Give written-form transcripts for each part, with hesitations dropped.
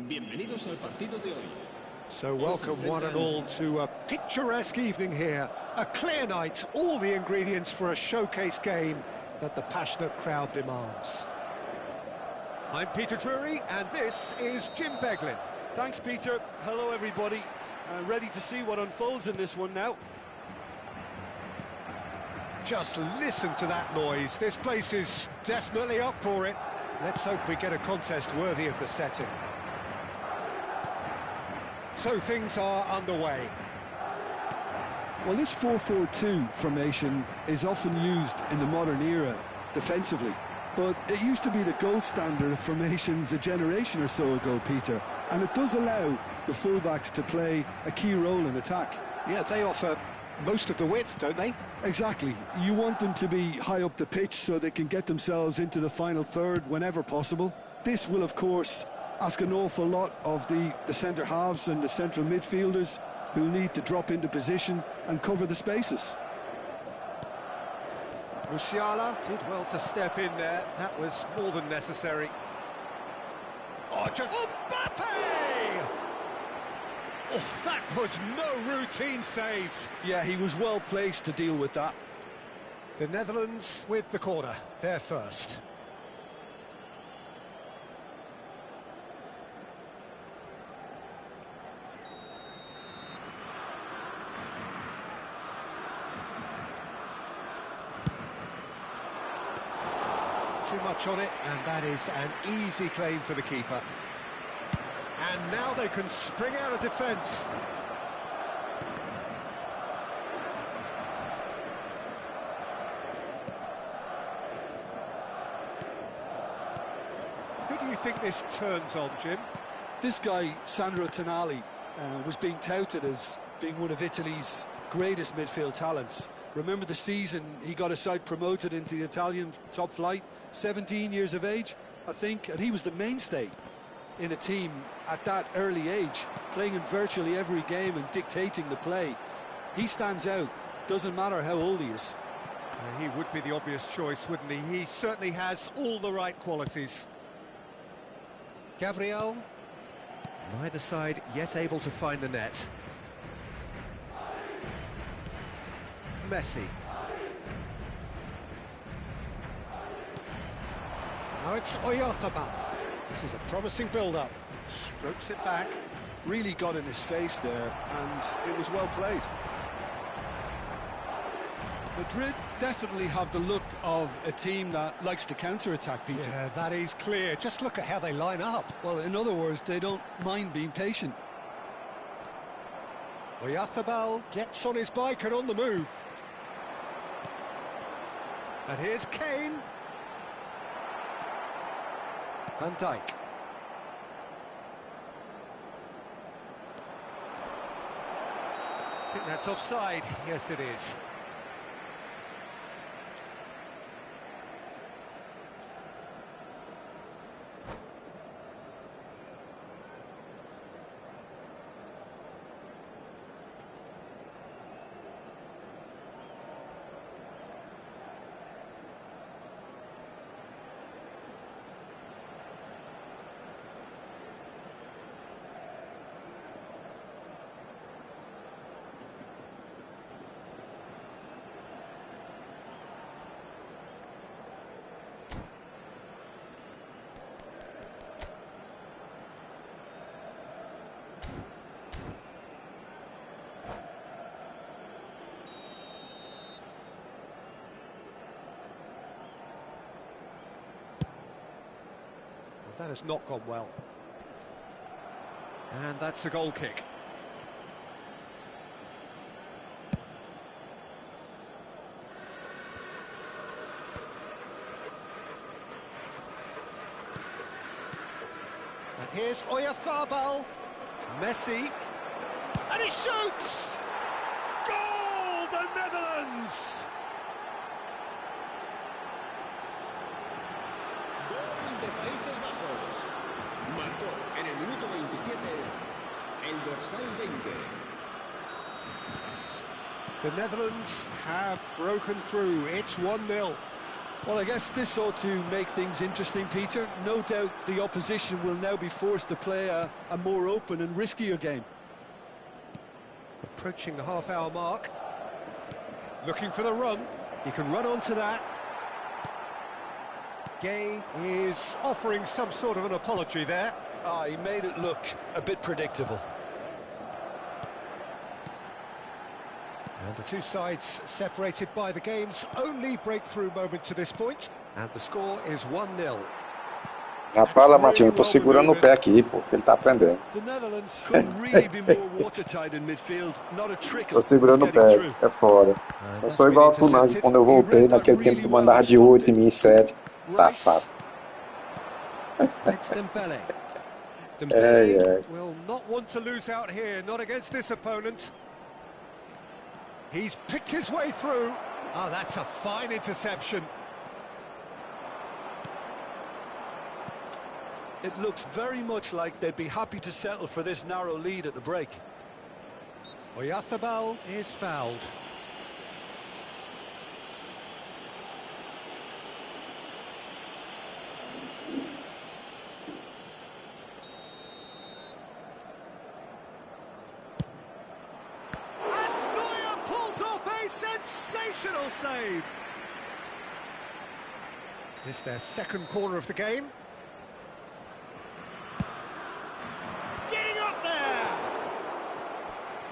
Bienvenidos al partido de hoy. So welcome one and all to a picturesque evening here. A clear night, all the ingredients for a showcase game that the passionate crowd demands. I'm Peter Drury and this is Jim Beglin. Thanks, Peter. Hello, everybody. Ready to see what unfolds in this one now. Just listen to that noise. This place is definitely up for it. Let's hope we get a contest worthy of the setting. So things are underway. Well, this 4-4-2 formation is often used in the modern era defensively, but it used to be the gold standard of formations a generation or so ago, Peter, and it does allow the fullbacks to play a key role in attack. Yeah, they offer most of the width, don't they? Exactly. You want them to be high up the pitch so they can get themselves into the final third whenever possible. This will, of course, ask an awful lot of the centre halves and the central midfielders who need to drop into position and cover the spaces. Musiala did well to step in there. That was more than necessary. Oh, just Mbappe! Oh, that was no routine save. Yeah, he was well placed to deal with that. The Netherlands with the corner. They're first. Too much on it, and that is an easy claim for the keeper. And now they can spring out of defence. Who do you think this turns on, Jim? This guy, Sandro Tonali, was being touted as being one of Italy's greatest midfield talents. Remember the season he got his side promoted into the Italian top flight, 17 years of age, I think, and he was the mainstay in a team at that early age, playing in virtually every game and dictating the play. He stands out, doesn't matter how old he is. He would be the obvious choice, wouldn't he? He certainly has all the right qualities. Gabriel, neither side yet able to find the net. Messi. Now it's Oyarzabal. This is a promising build-up. Strokes it back. Really got in his face there, and it was well played. Madrid definitely have the look of a team that likes to counter-attack, Peter. Yeah, that is clear. Just look at how they line up. Well, in other words, they don't mind being patient. Oyarzabal gets on his bike and on the move. And here's Kane. Van Dijk. I think that's offside. Yes, it is. That has not gone well. And that's a goal kick. And here's Oyarzabal. Messi. And he shoots! Goal, the Netherlands! Gol de Países Bajos. Marcó en el minuto 27 el dorsal 20. The Netherlands have broken through. It's 1-0. Well, I guess this ought to make things interesting, Peter. No doubt the opposition will now be forced to play a more open and riskier game. Approaching the half-hour mark. Looking for the run. He can run onto that. Gay is offering some sort of an apology there. He made it look a bit predictable. And the two sides separated by the game's only breakthrough moment to this point. And the score is 1-0. Já fala, Matinho, eu tô segurando o pé aqui, pô, que ele tá aprendendo. The Netherlands couldn't really be more watertight in midfield. Not a trickle. Tô segurando o pé, é foda. Eu sou igual a Tunang quando eu voltei naquele tempo que tu mandava de 8 em mim e 7. Safado. Dembele will not want to lose out here, not against this opponent. He's picked his way through. Oh, that's a fine interception. It looks very much like they'd be happy to settle for this narrow lead at the break. Oyarzábal is fouled. Sensational save! This is their second corner of the game. Getting up there!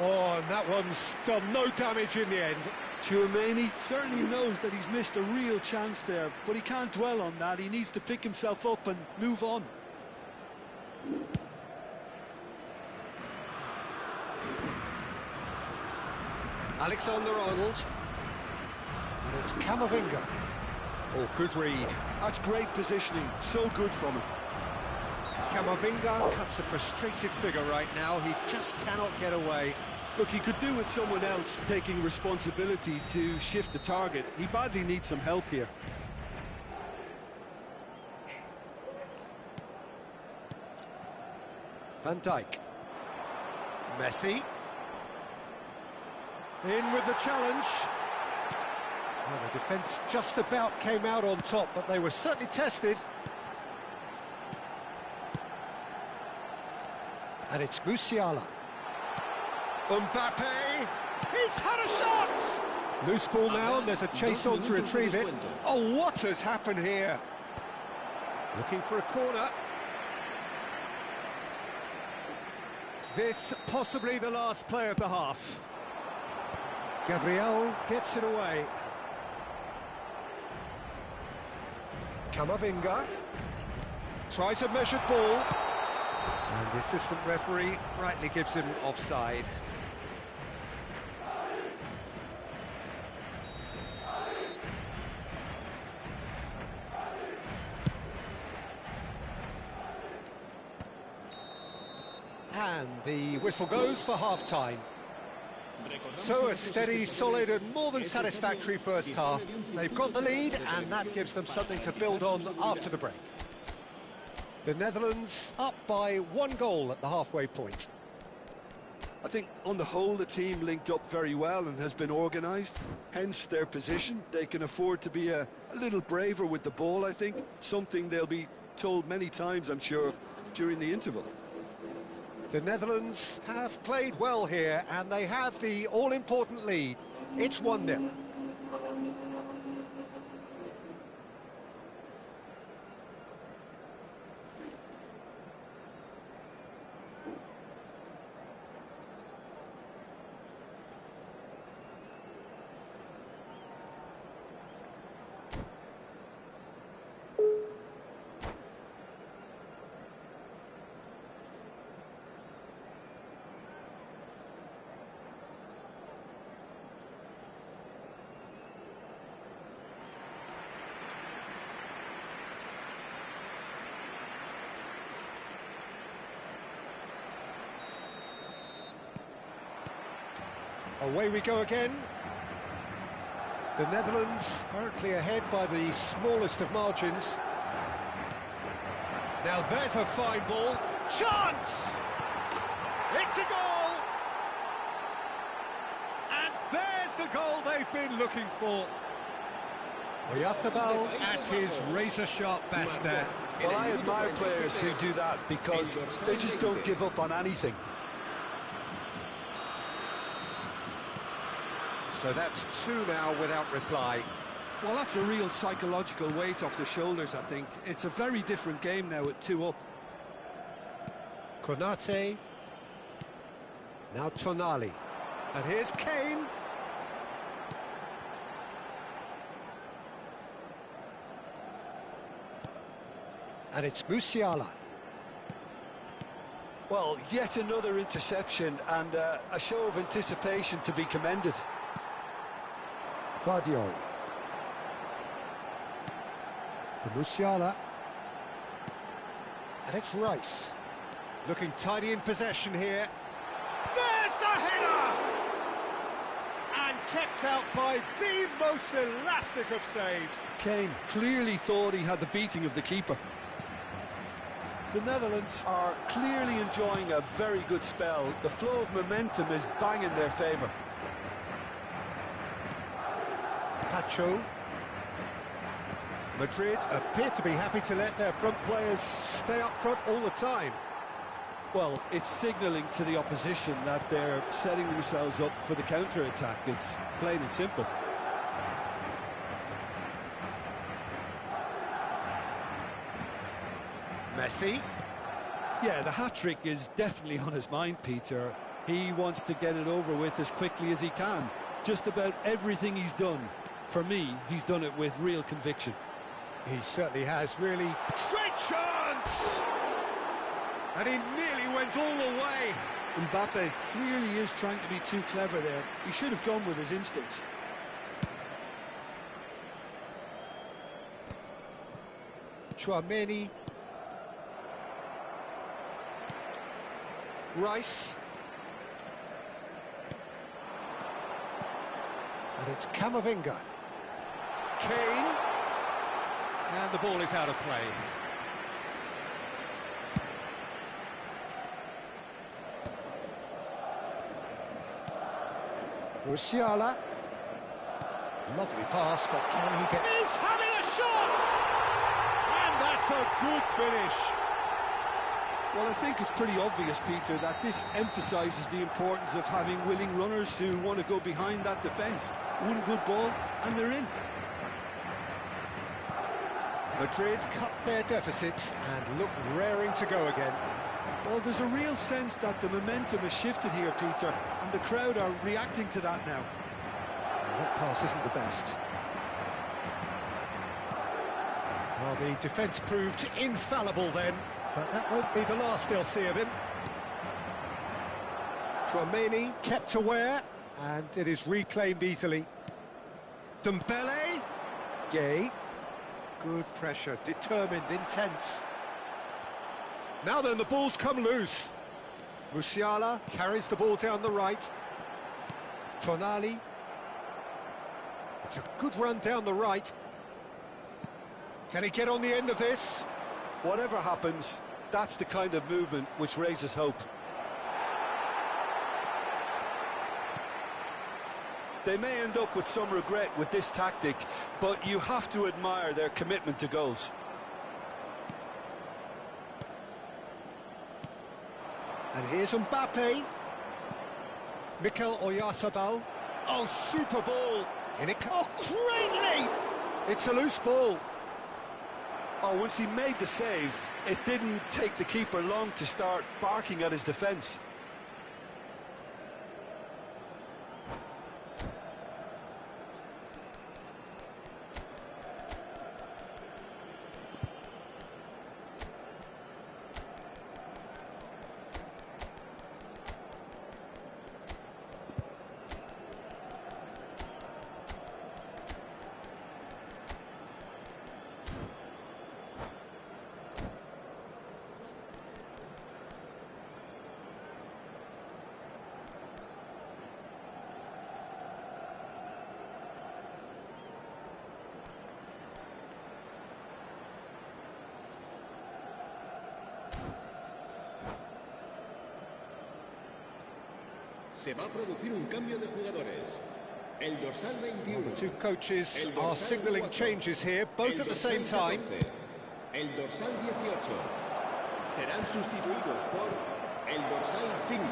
Oh, and that one's done no damage in the end. Tchouaméni certainly knows that he's missed a real chance there, but he can't dwell on that. He needs to pick himself up and move on. Alexander-Arnold. And it's Camavinga. Oh, good read. That's great positioning. So good from him. Camavinga cuts a frustrated figure right now. He just cannot get away. Look, he could do with someone else taking responsibility to shift the target. He badly needs some help here. Van Dijk. Messi. In with the challenge. Well, the defence just about came out on top, but they were certainly tested. And it's Musiala. Mbappe! He's had a shot! Loose ball now, and there's a chase on to retrieve it. Oh, what has happened here? Looking for a corner. This possibly the last play of the half. Gabriel gets it away. Camavinga tries a measured ball. And the assistant referee rightly gives him offside. And the whistle goes for half-time. So a steady, solid and more than satisfactory first half. They've got the lead and that gives them something to build on after the break. The Netherlands up by 1 goal at the halfway point. I think on the whole the team linked up very well and has been organised, hence their position. They can afford to be a little braver with the ball, I think, something they'll be told many times, I'm sure, during the interval. The Netherlands have played well here and they have the all-important lead. It's 1-0. Away we go again. The Netherlands currently ahead by the smallest of margins. Now there's a fine ball. Chance! It's a goal! And there's the goal they've been looking for. Oyarzabal at his razor-sharp best there. Well, I admire players who do that because they just don't give up on anything. So that's 2 now without reply. Well, that's a real psychological weight off the shoulders, I think. It's a very different game now at 2 up. Konate. Now Tonali. And here's Kane. And it's Musiala. Well, yet another interception and a show of anticipation to be commended. Potw. For Musiala. And it's Rice. Looking tidy in possession here. There's the header! And kept out by the most elastic of saves. Kane clearly thought he had the beating of the keeper. The Netherlands are clearly enjoying a very good spell. The flow of momentum is bang in their favour. Potw. Madrid appear to be happy to let their front players stay up front all the time. Well, it's signalling to the opposition that they're setting themselves up for the counter-attack. It's plain and simple. Messi. Yeah, the hat-trick is definitely on his mind, Peter. He wants to get it over with as quickly as he can. Just about everything he's done, for me, he's done it with real conviction. He certainly has, really. Straight chance! And he nearly went all the way. Mbappe clearly is trying to be too clever there. He should have gone with his instincts. Chouameni. Rice. And it's Camavinga. Kane. And the ball is out of play. Musiala. Lovely pass, but can he get... He's having a shot! And that's a good finish. Well, I think it's pretty obvious, Peter, that this emphasises the importance of having willing runners who want to go behind that defence. One good ball, and they're in. Madrid cut their deficits and look raring to go again. Well, there's a real sense that the momentum has shifted here, Peter, and the crowd are reacting to that now. That pass isn't the best. Well, the defence proved infallible then, but that won't be the last they'll see of him. Chouameni kept aware, and it is reclaimed easily. Dembele. Gay. Good pressure, determined, intense. Now then, the ball's come loose. Musiala carries the ball down the right. Tonali. It's a good run down the right. Can he get on the end of this? Whatever happens, that's the kind of movement which raises hope. They may end up with some regret with this tactic, but you have to admire their commitment to goals. And here's Mbappe. Mikel Oyarzabal. Oh, super ball. In it. Oh, great leap! It's a loose ball. Oh, once he made the save, it didn't take the keeper long to start barking at his defence. Se va a producir un cambio de jugadores. El dorsal 21. The two coaches are signalling 4. changes here, both at the same time. El dorsal 18. Serán sustituidos por el dorsal 5,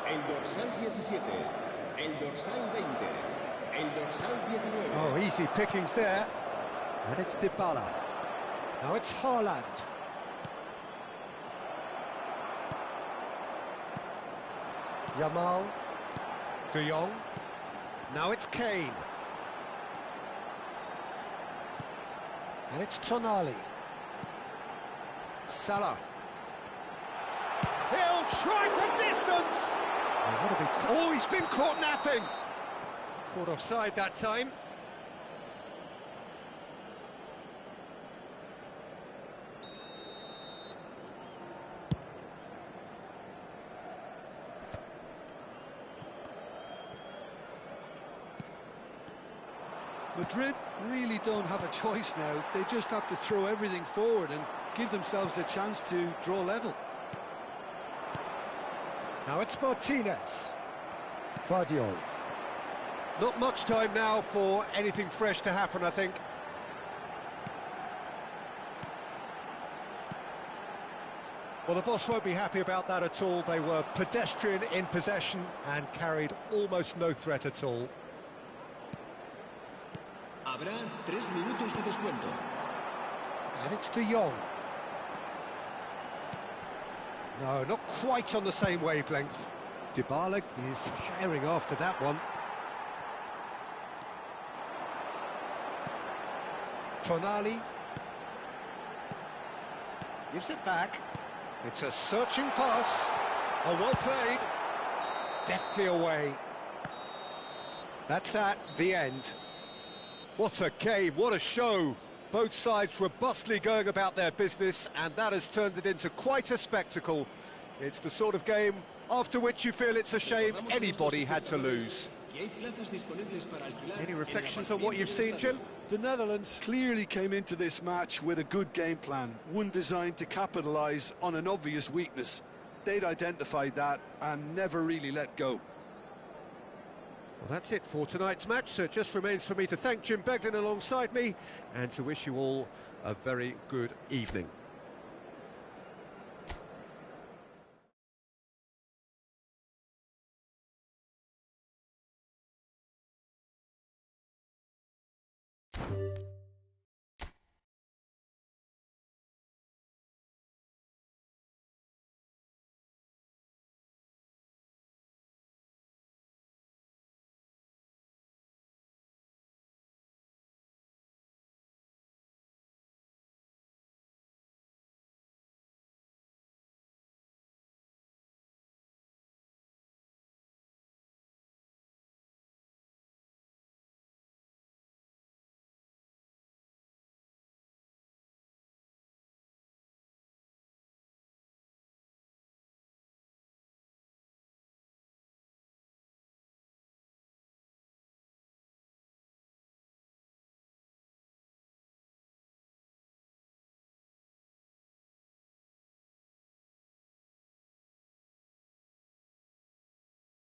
el dorsal 17, el dorsal 20, el dorsal 19. Oh, easy pickings there. And it's Dybala. Now it's Haaland. Yamal. De Jong. Now it's Kane. And it's Tonali. Salah. He'll try for distance! Oh, he's been caught napping! Caught offside that time. Madrid really don't have a choice now. They just have to throw everything forward and give themselves a chance to draw level. Now it's Martinez. Vardiol. Not much time now for anything fresh to happen, I think. Well, the boss won't be happy about that at all. They were pedestrian in possession and carried almost no threat at all. Habrá 3 minutos de descuento. And it's De Jong. No, not quite on the same wavelength. Dybala is herring after that one. Tonali. Gives it back. It's a searching pass. Oh, well played. Deftly away. That's that, the end. What a game, what a show. Both sides robustly going about their business, and that has turned it into quite a spectacle. It's the sort of game after which you feel it's a shame anybody had to lose. Any reflections on what you've seen, Jim? The Netherlands clearly came into this match with a good game plan, one designed to capitalise on an obvious weakness. They'd identified that and never really let go. Well, that's it for tonight's match, so it just remains for me to thank Jim Beglin alongside me and to wish you all a very good evening.